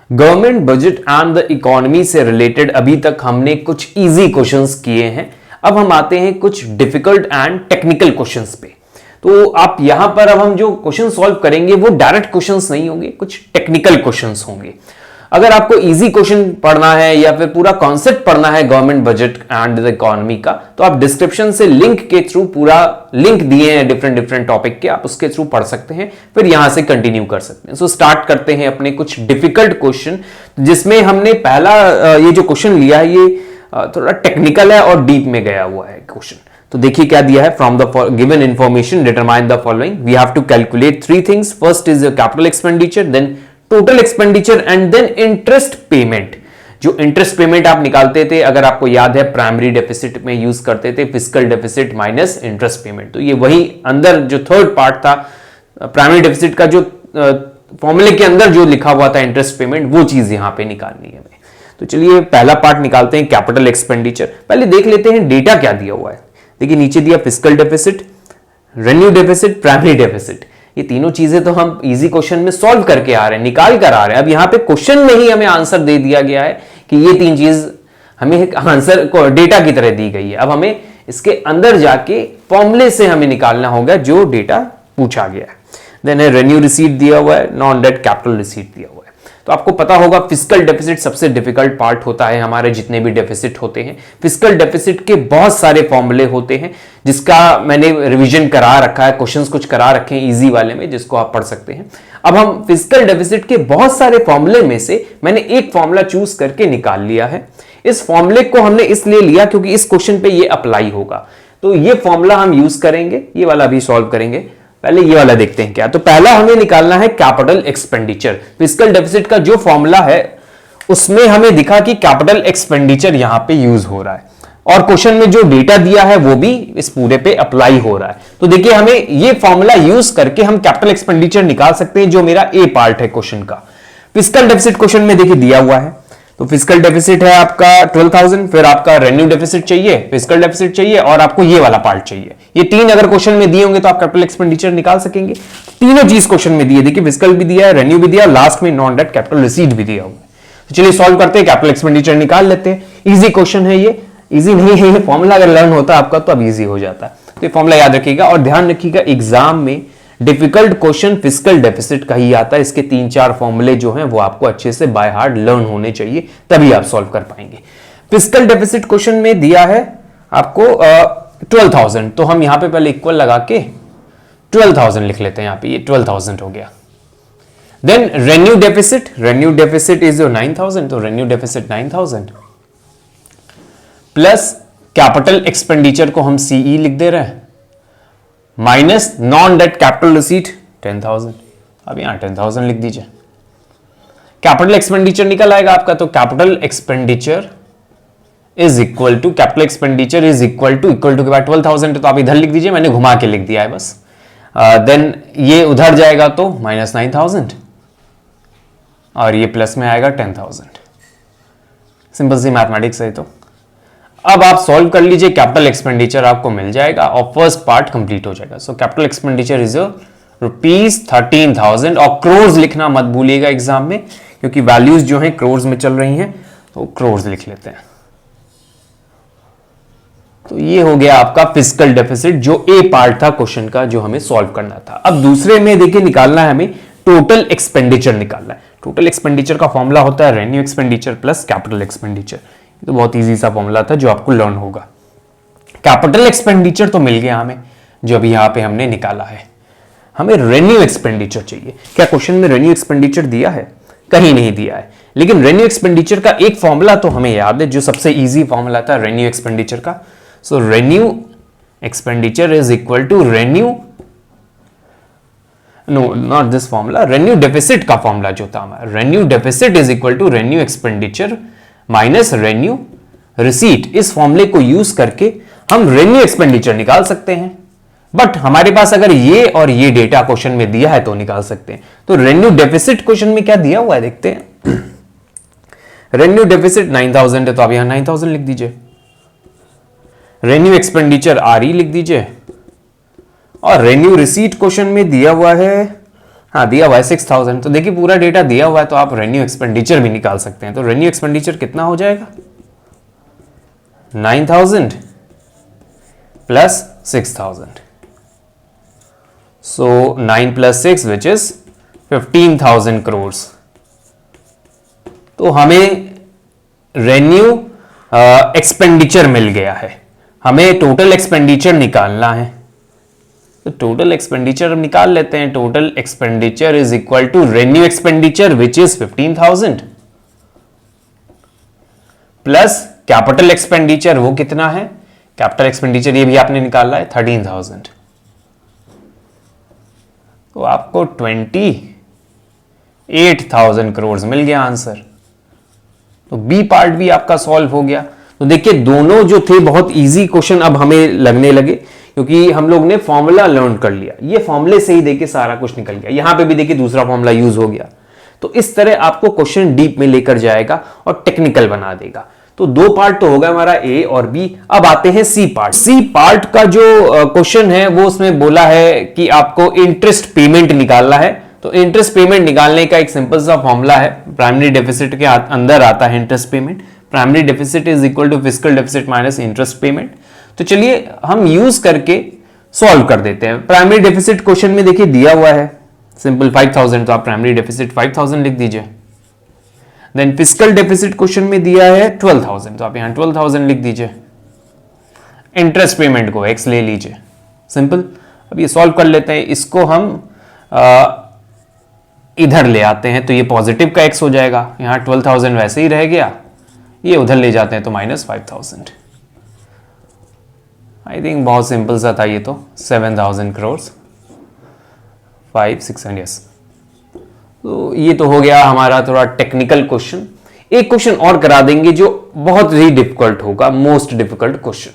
Government budget and the economy से related अभी तक हमने कुछ इजी क्वेश्चंस किए हैं। अब हम आते हैं कुछ डिफिकल्ट एंड टेक्निकल क्वेश्चंस पे। तो आप यहां पर अब हम जो क्वेश्चन सॉल्व करेंगे वो डायरेक्ट क्वेश्चंस नहीं होंगे, कुछ टेक्निकल क्वेश्चंस होंगे। अगर आपको इजी क्वेश्चन पढ़ना है या फिर पूरा कॉन्सेप्ट पढ़ना है government budget and the economy का, तो आप डिस्क्रिप्शन से लिंक के थ्रू, पूरा लिंक दिए हैं डिफरेंट डिफरेंट टॉपिक के, आप उसके थ्रू पढ़ सकते हैं, फिर यहां से कंटिन्यू कर सकते हैं। सो स्टार्ट करते हैं अपने कुछ डिफिकल्ट क्वेश्चन, जिसमें हमने पहला ये जो क्वेश्चन लिया है ये थोड़ा टेक्निकल है और डीप में गया हुआ है क्वेश्चन। तो देखिए क्या दिया है, from the given information determine the following, we have to calculate three things. First is capital expenditure, then total expenditure and then interest payment. जो इंटरेस्ट पेमेंट आप निकालते थे, अगर आपको याद है, प्राइमरी डेफिसिट में यूज करते थे fiscal deficit minus interest payment. तो ये वही अंदर जो थर्ड पार्ट था प्राइमरी डेफिसिट का, जो फॉर्मूले के अंदर जो लिखा हुआ था इंटरेस्ट पेमेंट, वो चीज यहां पे निकालनी है हमें। तो चलिए पहला पार्ट निकालते हैं, कैपिटल एक्सपेंडिचर। पहले देख लेते हैं डेटा क्या दिया हुआ है। देखिए नीचे दिया fiscal deficit, revenue deficit, primary deficit. ये तीनों चीजें तो हम इजी क्वेश्चन में सॉल्व करके आ रहे हैं, निकाल कर आ रहे हैं। अब यहां पे क्वेश्चन में ही हमें आंसर दे दिया गया है कि ये तीन चीज हमें आंसर को डेटा की तरह दी गई है। अब हमें इसके अंदर जाके फॉर्मूले से हमें निकालना होगा जो डेटा पूछा गया है। देन रेवेन्यू रिसीट दिया हुआ है, नॉन डेट कैपिटल रिसीट दिया हुआ है। तो आपको पता होगा फिस्कल डेफिसिट सबसे डिफिकल्ट पार्ट होता है हमारे जितने भी डेफिसिट होते हैं। फिस्कल डेफिसिट के बहुत सारे फॉर्मूले होते हैं, जिसका मैंने रिवीजन करा रखा है, क्वेश्चंस कुछ करा रखे हैं इजी वाले में, जिसको आप पढ़ सकते हैं। अब हम फिस्कल डेफिसिट के बहुत सारे फॉर्मूले में से मैंने एक फॉर्मूला चूज करके निकाल लिया है। इस फॉर्मूले को हमने इसलिए लिया क्योंकि इस क्वेश्चन पे ये अप्लाई होगा। तो ये फॉर्मूला हम यूज करेंगे, ये वाला भी सॉल्व करेंगे। पहले ये वाला देखते हैं क्या। तो पहला हमें निकालना है कैपिटल एक्सपेंडिचर। फिस्कल डेफिसिट का जो फॉर्मूला है उसमें हमें दिखा कि कैपिटल एक्सपेंडिचर यहां पे यूज हो रहा है, और क्वेश्चन में जो डेटा दिया है वो भी इस पूरे पे अप्लाई हो रहा है। तो देखिए हमें ये फॉर्मूला यूज करके हम कैपिटल एक्सपेंडिचर निकाल सकते हैं, जो मेरा ए पार्ट है क्वेश्चन का। फिस्कल डेफिसिट क्वेश्चन में देखिए दिया हुआ है, तो फिस्कल डेफिसिट है आपका 12,000, फिर आपका रेवेन्यू डेफिसिट चाहिए, फिस्कल डेफिसिट चाहिए, और आपको ये वाला पार्ट चाहिए। ये तीन अगर क्वेश्चन में दिए होंगे तो आप कैपिटल एक्सपेंडिचर निकाल सकेंगे। तीनों चीज क्वेश्चन में दिए, देखिए फिस्कल भी दिया है, रेवेन्यू भी दिया, लास्ट में नॉन डेट कैपिटल रिसीट भी दिया हुआ है। तो चलिए सॉल्व करते हैं, कैपिटल एक्सपेंडिचर निकाल लेते हैं। इजी क्वेश्चन है ये, इजी नहीं है ये फॉर्मूला, अगर लर्न होता है आपका तो अब इजी हो जाता है। तो ये फॉर्मूला याद रखिएगा और ध्यान रखिएगा, एग्जाम में डिफिकल्ट क्वेश्चन फिस्कल डेफिसिट का ही आता है। इसके 3-4 फॉर्मूले जो हैं वो आपको अच्छे से बाय हार्ट लर्न होने चाहिए, तभी आप सॉल्व कर पाएंगे। फिस्कल डेफिसिट क्वेश्चन में दिया है आपको 12,000, तो हम यहां पे पहले इक्वल लगा के 12,000 लिख लेते हैं। यहां पे ये 12,000 हो गया। Then revenue deficit, revenue deficit is 9,000, तो revenue deficit 9,000 plus capital expenditure को हम सीई लिख दे रहे हैं, minus non debt capital receipt 10,000। अब यहां 10,000 लिख दीजिए। कैपिटल एक्सपेंडिचर निकल आएगा आपका, तो capital expenditure is equal to, capital expenditure is equal to के बाद 12,000, तो आप इधर लिख दीजिए, मैंने घुमा के लिख दिया है बस। देन ये उधर जाएगा तो माइनस 9,000 और ये प्लस में आएगा 10,000। सिंपल सी मैथमेटिक्स है। तो अब आप सॉल्व कर लीजिए, कैपिटल एक्सपेंडिचर आपको मिल जाएगा और फर्स्ट पार्ट कंप्लीट हो जाएगा। सो कैपिटल एक्सपेंडिचर इज ₹13,000, और क्रोर्स लिखना मत भूलिएगा एग्जाम में, क्योंकि वैल्यूज जो हैं क्रोर्स में चल रही हैं, तो क्रोर्स लिख लेते हैं। तो ये हो गया आपका फिस्कल डेफिसिट, जो ए पार्ट था क्वेश्चन का, जो हमें सॉल्व करना था। अब दूसरे में देखिए निकालना है हमें टोटल एक्सपेंडिचर निकालना है। टोटल एक्सपेंडिचर का फॉर्मूला होता है revenue expenditure plus capital expenditure. तो बहुत इजी सा फॉर्मूला था जो आपको लर्न होगा। कैपिटल एक्सपेंडिचर तो मिल गया हमें, जो अभी यहां पे हमने निकाला है। हमें रेवेन्यू एक्सपेंडिचर चाहिए। क्या क्वेश्चन में रेवेन्यू एक्सपेंडिचर दिया है? कहीं नहीं दिया है, लेकिन रेवेन्यू एक्सपेंडिचर का एक फॉर्मूला तो हमें याद है, जो सबसे इजी फॉर्मूला था रेवेन्यू एक्सपेंडिचर का। So revenue expenditure is equal to revenue, no not this formula, revenue deficit का फॉर्मूला जो था हमारा, revenue deficit is equal to revenue expenditure minus revenue receipt. इस फॉर्मूले को यूज करके हम रेवेन्यू एक्सपेंडिचर निकाल सकते हैं, बट हमारे पास अगर ये और ये डेटा क्वेश्चन में दिया है तो निकाल सकते हैं। तो रेवेन्यू डेफिसिट क्वेश्चन में क्या दिया हुआ है देखते हैं। रेवेन्यू डेफिसिट 9,000 है, तो आप यहां 9,000 लिख दीजिए। रेवेन्यू एक्सपेंडिचर RE लिख दीजिए, और रेवेन्यू रिसीट क्वेश्चन में दिया हुआ है हाँ दिया हुआ है 6000। तो देखिए पूरा डेटा दिया हुआ है, तो आप रेवेन्यू एक्सपेंडिचर भी निकाल सकते हैं। तो रेवेन्यू एक्सपेंडिचर कितना हो जाएगा, 9000 plus 6000। So 9 plus 6 which is 15,000 crore. तो हमें रेवेन्यू एक्सपेंडिचर मिल गया है। हमें टोटल एक्सपेंडिचर निकालना है, तो टोटल एक्सपेंडिचर हम निकाल लेते हैं। Total expenditure is equal to revenue expenditure which is 15,000 plus capital expenditure, वो कितना है, कैपिटल एक्सपेंडिचर ये भी आपने निकाला है 13,000। तो आपको 28,000 करोड़ मिल गया आंसर। तो बी पार्ट भी आपका सॉल्व हो गया। तो देखिए दोनों जो थे बहुत इजी क्वेश्चन अब हमें लगने लगे, क्योंकि हम लोग ने फॉर्मूला लर्न कर लिया। ये फॉर्मूले से ही देखिए सारा कुछ निकल गया। यहां पे भी देखिए दूसरा फॉर्मूला यूज हो गया। तो इस तरह आपको क्वेश्चन डीप में लेकर जाएगा और टेक्निकल बना देगा। तो दो पार्ट तो होगा हमारा ए और बी। अब आते हैं सी पार्ट। सी पार्ट का जो क्वेश्चन है वो उसमें बोला है कि आपको इंटरेस्ट पेमेंट निकालना है। तो इंटरेस्ट पेमेंट निकालने का एक सिंपल सा फॉर्मूला है, प्राइमरी डेफिसिट के अंदर आता है interest payment. Primary deficit is equal to fiscal deficit minus interest payment. तो चलिए हम यूज करके सॉल्व कर देते हैं। प्राइमरी डेफिसिट क्वेश्चन में देखिए दिया हुआ है सिंपल 5000, तो आप प्राइमरी डेफिसिट 5000 लिख दीजिए। देन फिस्कल डेफिसिट क्वेश्चन में दिया है 12,000, तो आप यहां 12,000 लिख दीजिए। इंटरेस्ट पेमेंट को x ले लीजिए, सिंपल। अब ये सॉल्व कर लेते हैं। इसको हम इधर ले आते हैं, तो ये पॉजिटिव का x हो जाएगा। यहां 12,000 वैसे ही रह गया, ये उधर ले जाते हैं तो -5,000। आई थिंक बहुत सिंपल सा था ये तो। 7,000 करोड़ 5,600, यस। तो ये तो हो गया हमारा थोड़ा टेक्निकल क्वेश्चन। एक क्वेश्चन और करा देंगे जो बहुत ही डिफिकल्ट होगा, मोस्ट डिफिकल्ट क्वेश्चन।